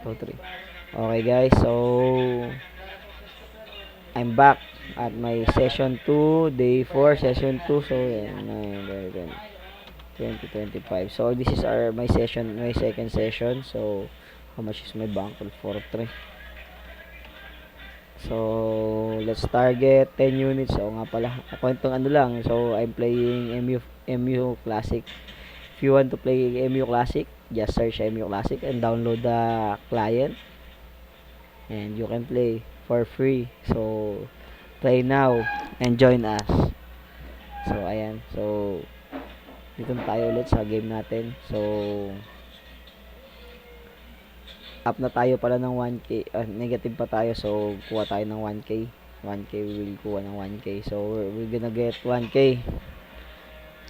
2, 3. Okay guys, so I'm back at my session 2, day 4, session 2. So, 2025. So, this is my session, my second session. So, how much is my bankroll? 4-3. So, let's target 10 units. So, nga pala, kwentong ano lang. So, I'm playing MU Classic. If you want to play MU Classic, just search MU Classic and download the client. And you can play for free. So, play now and join us. So, ayan. So, dito na tayo ulit sa game natin. So, up na tayo pala ng 1k. Negative pa tayo. So, kuha tayo ng 1k. 1k, we will kuha ng 1k. So, we're gonna get 1k.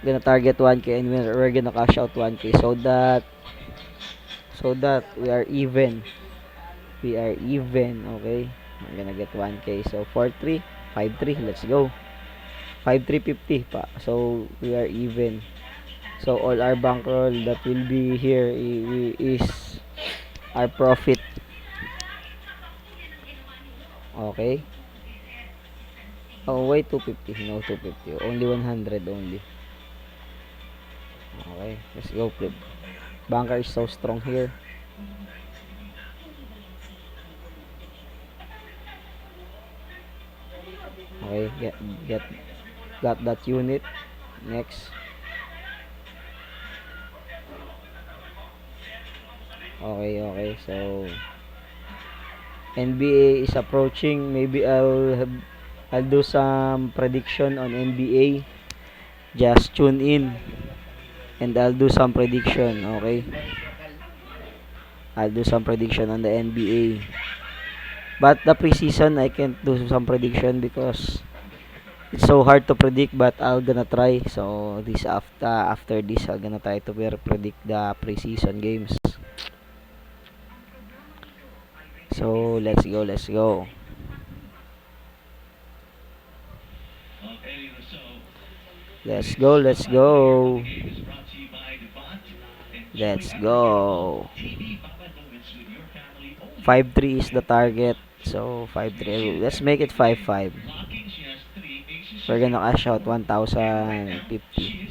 Gonna target 1k and we're gonna cash out 1k so that we are even. We are even, okay? We're gonna get 1k. So, 4-3, 5-3. Let's go. 5-3-50 pa. So, we are even. So, all our bankroll that will be here is our profit. Okay. Oh, wait, 250. No, 250. Only 100 only. Okay, let's go, flip. Banker is so strong here. Okay, got that unit. Next. Okay, so NBA is approaching. Maybe I'll do some prediction on NBA. Just tune in and I'll do some prediction, okay? I'll do some prediction on the NBA. But the preseason I can't do some prediction because it's so hard to predict, but I'll gonna try. So this after this I'm gonna try to predict the preseason games. So let's go. Let's go. Let's go. Let's go. 5-3 is the target. So 5-3. Let's make it 5-5. We're gonna cash out 1,050.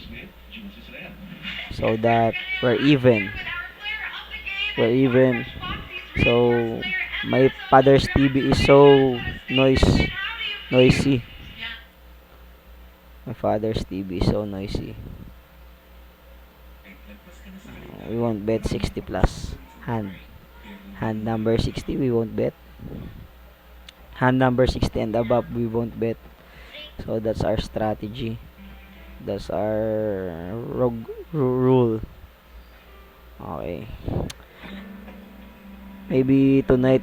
So that we're even. We're even. So my father's TV is so noisy. My father's TV is so noisy. We won't bet 60 plus. Hand number 60 we won't bet. Hand number 60 and above we won't bet. So that's our strategy. That's our rule. Okay. Maybe tonight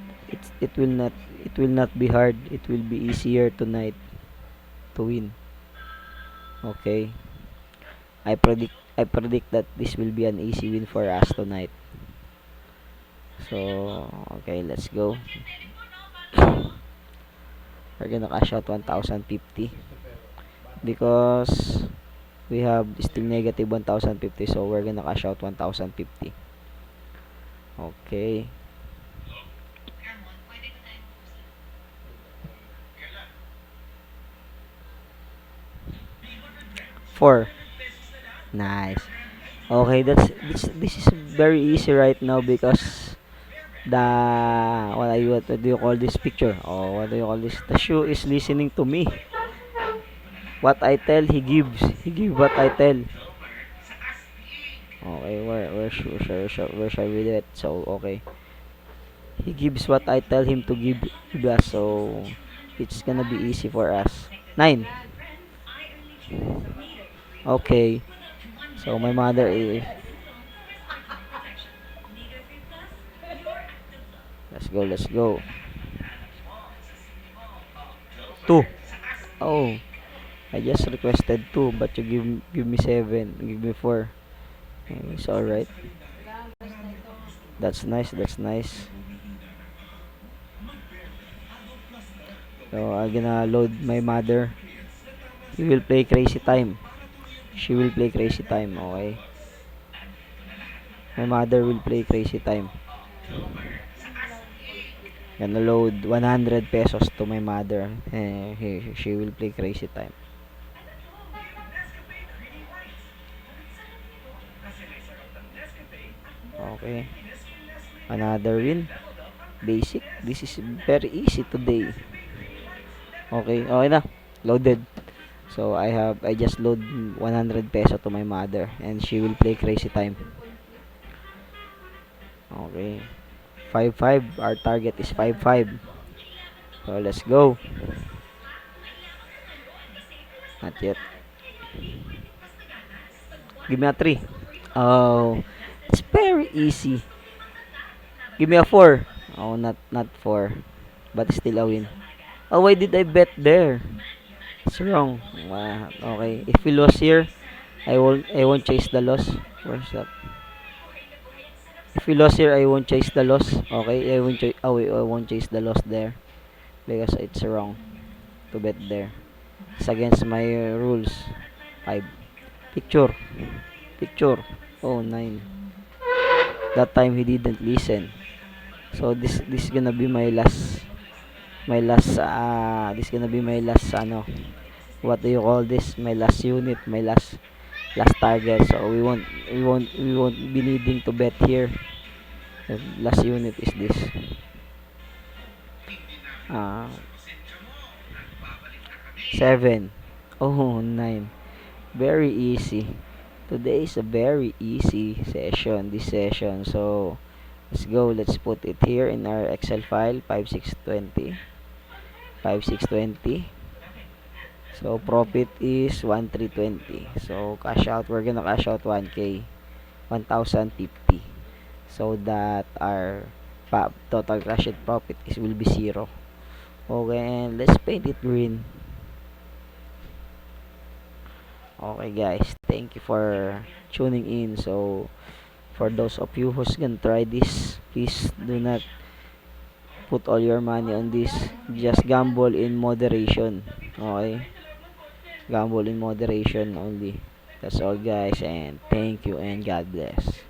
it will not be hard. It will be easier tonight to win. Okay. I predict that this will be an easy win for us tonight. So, okay, let's go. We're gonna cash out 1,050 because we have still negative 1,050, so we're gonna cash out 1,050. Okay. Four. Nice. Okay, this is very easy right now because the what do you call this picture? Oh, what do you call this? The shoe is listening to me. What I tell, he gives. He give what I tell. Okay, where shall we do it? So okay, he gives what I tell him to give us. So it's gonna be easy for us. 9. Okay. So my mother is. Let's go. 2. Oh, I just requested 2, but you give me 7, give me 4. It's all right. That's nice. That's nice. So I'm gonna load my mother. He will play crazy time. She will play crazy time. Okay. My mother will play crazy time. Gonna load 100 pesos to my mother. She will play Crazy Time. Okay. Another win. Basic. This is very easy today. Okay. Okay na. Loaded. So I just load 100 peso to my mother and she will play Crazy Time. Okay. 5-5. Our target is 5-5. So let's go. Not yet. Give me a 3. Oh, it's very easy. Give me a 4. Oh, not 4. But still a win. Oh, why did I bet there? It's wrong. Okay. If we lose here, I won't chase the loss. Where's that? If we lose here, I won't chase the loss. Okay, I won't chase the loss there because it's wrong to bet there. It's against my rules. 5. Picture. Picture. Oh, 9. That time he didn't listen. So this gonna be this gonna be my last what do you call this? My last unit, my last target. So we won't be needing to bet here. The last unit is this. Uh 7. Oh, 9. Very easy. Today is a very easy session, this session. So let's go. Let's put it here in our Excel file. 5620. 5620. So profit is 1320. So cash out, we're gonna cash out 1k, 1050. So that our total cash and profit will be 0. Okay, and let's paint it green. Okay guys, thank you for tuning in. So for those of you who's gonna try this, please do not put all your money on this. Just gamble in moderation. Okay, gamble in moderation only. That's all guys, and thank you and God bless.